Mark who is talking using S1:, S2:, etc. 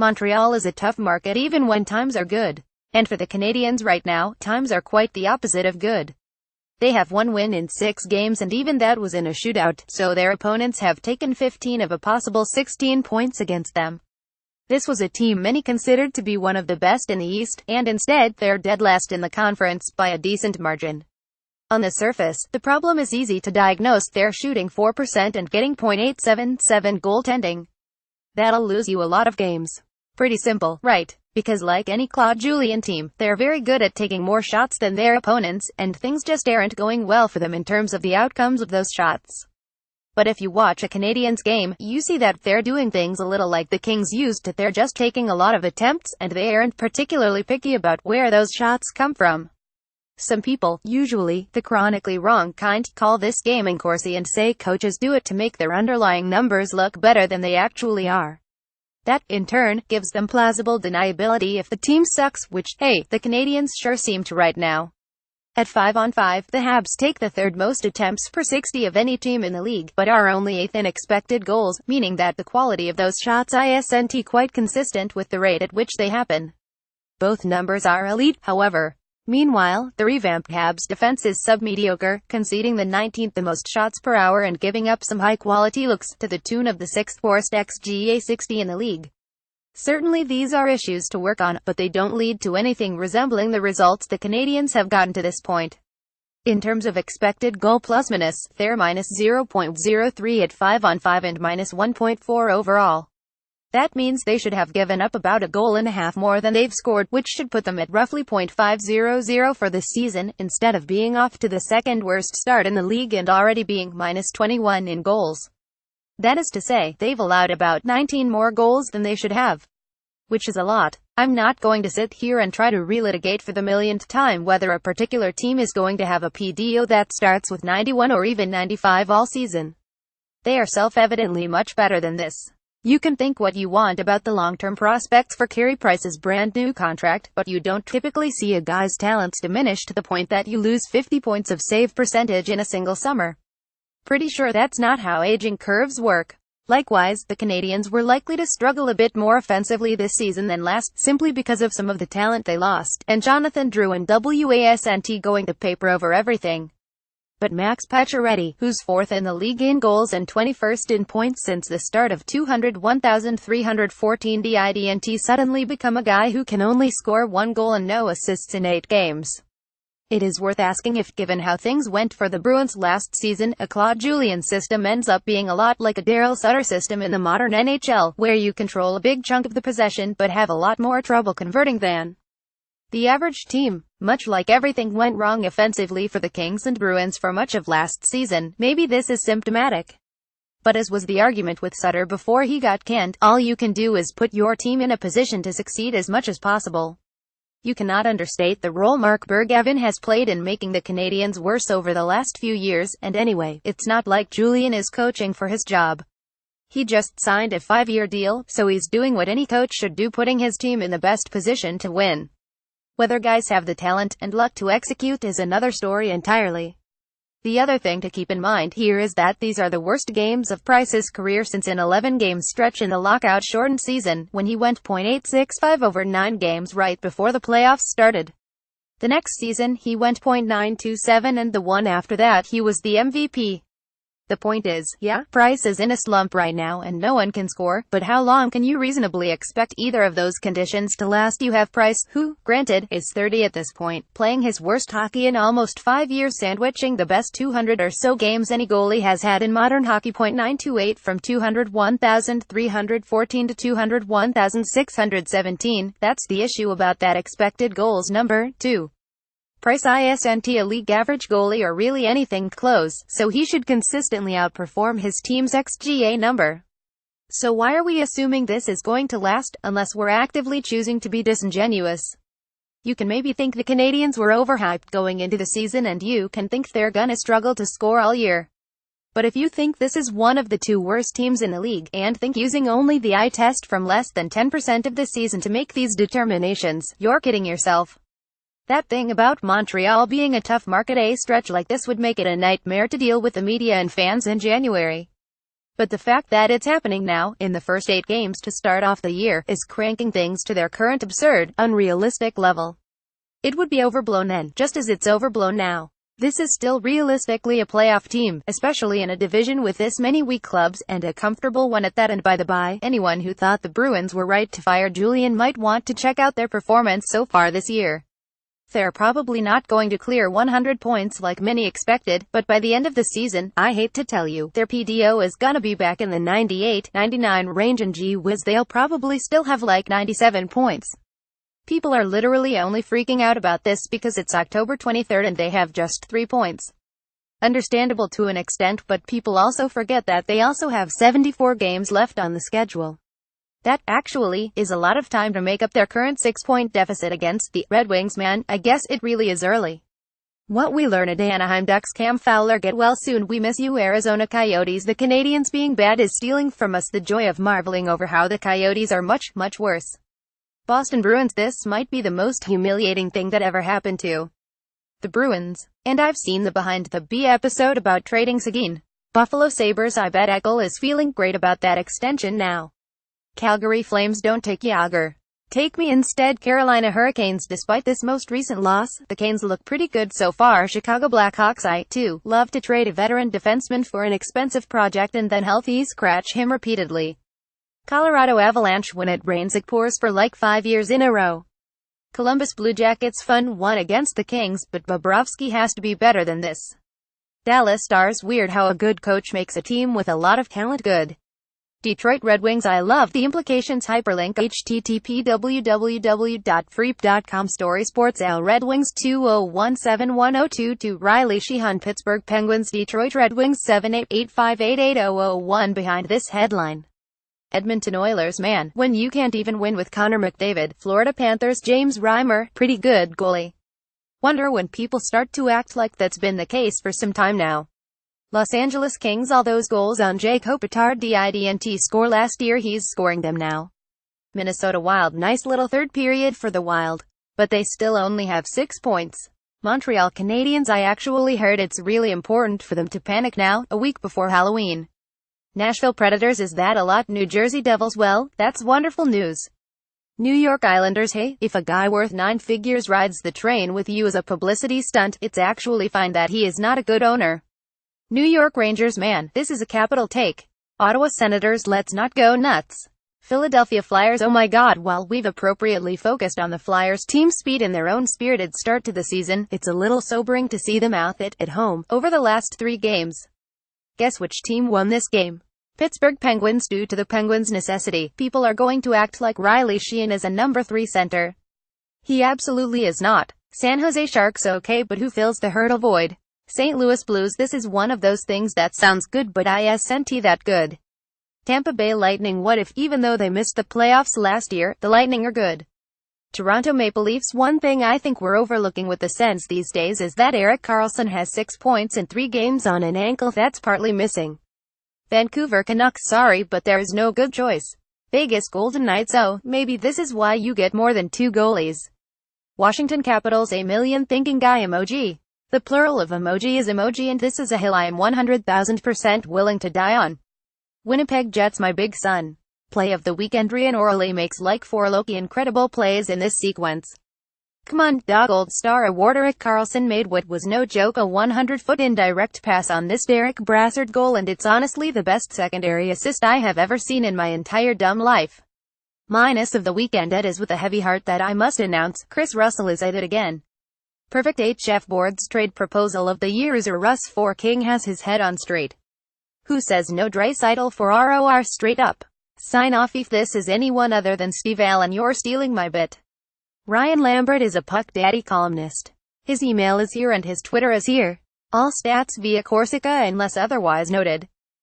S1: Montreal is a tough market even when times are good. And for the Canadiens right now, times are quite the opposite of good. They have one win in 6 games, and even that was in a shootout, so their opponents have taken 15 of a possible 16 points against them. This was a team many considered to be one of the best in the East, and instead, they're dead last in the conference by a decent margin. On the surface, the problem is easy to diagnose. They're shooting 4% and getting .877 goaltending. That'll lose you a lot of games. Pretty simple, right? Because like any Claude Julien team, they're very good at taking more shots than their opponents, and things just aren't going well for them in terms of the outcomes of those shots. But if you watch a Canadiens game, you see that they're doing things a little like the Kings used to. They're just taking a lot of attempts, and they aren't particularly picky about where those shots come from. Some people, usually the chronically wrong kind, call this gaming coursey and say coaches do it to make their underlying numbers look better than they actually are. That, in turn, gives them plausible deniability if the team sucks, which, hey, the Canadiens sure seem to right now. At 5-on-5, the Habs take the third most attempts per 60 of any team in the league, but are only 8th in expected goals, meaning that the quality of those shots isn't quite consistent with the rate at which they happen. Both numbers are elite, however. Meanwhile, the revamped Habs defense is sub-mediocre, conceding the 19th the most shots per hour and giving up some high-quality looks, to the tune of the 6th worst xGA60 in the league. Certainly these are issues to work on, but they don't lead to anything resembling the results the Canadiens have gotten to this point. In terms of expected goal plus-minus, they're -0.03 at 5-on-5 and -1.4 overall. That means they should have given up about a goal and a half more than they've scored, which should put them at roughly .500 for the season, instead of being off to the second worst start in the league and already being -21 in goals. That is to say, they've allowed about 19 more goals than they should have. Which is a lot. I'm not going to sit here and try to relitigate for the millionth time whether a particular team is going to have a PDO that starts with 91 or even 95 all season. They are self-evidently much better than this. You can think what you want about the long-term prospects for Carey Price's brand-new contract, but you don't typically see a guy's talents diminish to the point that you lose 50 points of save percentage in a single summer. Pretty sure that's not how aging curves work. Likewise, the Canadiens were likely to struggle a bit more offensively this season than last, simply because of some of the talent they lost, and Jonathan Drouin wasn't going to paper over everything. But Max Pacioretty, who's 4th in the league in goals and 21st in points since the start of 201,314 didn't suddenly become a guy who can only score 1 goal and no assists in 8 games. It is worth asking if, given how things went for the Bruins last season, a Claude Julien system ends up being a lot like a Daryl Sutter system in the modern NHL, where you control a big chunk of the possession but have a lot more trouble converting than the average team. Much like everything went wrong offensively for the Kings and Bruins for much of last season, maybe this is symptomatic. But as was the argument with Sutter before he got canned, all you can do is put your team in a position to succeed as much as possible. You cannot understate the role Mark Bergevin has played in making the Canadiens worse over the last few years, and anyway, it's not like Julien is coaching for his job. He just signed a 5-year deal, so he's doing what any coach should do, putting his team in the best position to win. Whether guys have the talent and luck to execute is another story entirely. The other thing to keep in mind here is that these are the worst games of Price's career since an 11-game stretch in the lockout-shortened season, when he went .865 over 9 games right before the playoffs started. The next season, he went .927, and the one after that he was the MVP. The point is, yeah, Price is in a slump right now and no one can score, but how long can you reasonably expect either of those conditions to last? You have Price, who, granted, is 30 at this point, playing his worst hockey in almost 5 years, sandwiching the best 200 or so games any goalie has had in modern hockey. .928 from 201,314 to 201,617, that's the issue about that expected goals number, too. Price isn't a league average goalie or really anything close, so he should consistently outperform his team's xGA number. So why are we assuming this is going to last, unless we're actively choosing to be disingenuous? You can maybe think the Canadiens were overhyped going into the season, and you can think they're gonna struggle to score all year. But if you think this is one of the 2 worst teams in the league, and think using only the eye test from less than 10% of the season to make these determinations, you're kidding yourself. That thing about Montreal being a tough market, a stretch like this would make it a nightmare to deal with the media and fans in January. But the fact that it's happening now, in the first 8 games to start off the year, is cranking things to their current absurd, unrealistic level. It would be overblown then, just as it's overblown now. This is still realistically a playoff team, especially in a division with this many weak clubs, and a comfortable one at that. And by the by, anyone who thought the Bruins were right to fire Julian might want to check out their performance so far this year. They're probably not going to clear 100 points like many expected, but by the end of the season, I hate to tell you, their PDO is gonna be back in the 98-99 range, and gee whiz, they'll probably still have like 97 points. People are literally only freaking out about this because it's October 23rd and they have just 3 points. Understandable to an extent, but people also forget that they also have 74 games left on the schedule. That, actually, is a lot of time to make up their current 6-point deficit against the Red Wings. Man, I guess it really is early. What we learn at Anaheim Ducks. Cam Fowler, get well soon. We miss you. Arizona Coyotes. The Canadiens being bad is stealing from us the joy of marveling over how the Coyotes are much, much worse. Boston Bruins. This might be the most humiliating thing that ever happened to the Bruins. And I've seen the Behind the B episode about trading Seguin. Buffalo Sabres. I bet Eckel is feeling great about that extension now. Calgary Flames. Don't take Yager. Take me instead. Carolina Hurricanes. Despite this most recent loss, the Canes look pretty good so far. Chicago Blackhawks. I, too, love to trade a veteran defenseman for an expensive project and then healthy scratch him repeatedly. Colorado Avalanche. When it rains it pours for like 5 years in a row. Columbus Blue Jackets. Fun one against the Kings, but Bobrovsky has to be better than this. Dallas Stars. Weird how a good coach makes a team with a lot of talent good. Detroit Red Wings. I love the implications. Hyperlink http www.freep.com. Story Sports. Al Red Wings 20171022. Riley Sheehan. Pittsburgh Penguins. Detroit Red Wings 7885888001. Behind this headline, Edmonton Oilers. Man, when you can't even win with Connor McDavid. Florida Panthers. James Reimer, pretty good goalie. Wonder when people start to act like that's been the case for some time now. Los Angeles Kings. All those goals on Jake Kopitar didn't score last year, he's scoring them now. Minnesota Wild. Nice little third period for the Wild, but they still only have 6 points. Montreal Canadiens. I actually heard it's really important for them to panic now, a week before Halloween. Nashville Predators. Is that a lot? New Jersey Devils. Well, that's wonderful news. New York Islanders. Hey, if a guy worth 9 figures rides the train with you as a publicity stunt, it's actually fine that he is not a good owner. New York Rangers. Man, this is a capital take. Ottawa Senators. Let's not go nuts. Philadelphia Flyers. Oh my god, while we've appropriately focused on the Flyers' team speed and their own spirited start to the season, it's a little sobering to see them out at home over the last 3 games. Guess which team won this game? Pittsburgh Penguins. Due to the Penguins' necessity, people are going to act like Riley Sheehan is a number 3 center. He absolutely is not. San Jose Sharks. Okay, but who fills the hurdle void? St. Louis Blues. This is one of those things that sounds good but isn't that good. Tampa Bay Lightning. What if, even though they missed the playoffs last year, the Lightning are good? Toronto Maple Leafs. One thing I think we're overlooking with the Sens these days is that Erik Karlsson has 6 points in 3 games on an ankle that's partly missing. Vancouver Canucks. Sorry, but there is no good choice. Vegas Golden Knights. Oh, maybe this is why you get more than 2 goalies. Washington Capitals. A million thinking guy emoji. The plural of emoji is emoji, and this is a hill I am 100,000% willing to die on. Winnipeg Jets. My big son. Play of the weekend. Ryan O'Reilly makes like 4 Loki incredible plays in this sequence. Come on, dog. Gold Star Award. Erik Karlsson made what was no joke a 100-foot indirect pass on this Derek Brassard goal, and it's honestly the best secondary assist I have ever seen in my entire dumb life. Minus of the weekend. It is with a heavy heart that I must announce, Chris Russell is at it again. Perfect HF Board's trade proposal of the year. Is Russ for King has his head on straight. Who says no? Draisaitl for ROR. Straight up. Sign off. If this is anyone other than Steve Allen, you're stealing my bit. Ryan Lambert is a Puck Daddy columnist. His email is here and his Twitter is here. All stats via Corsica unless otherwise noted.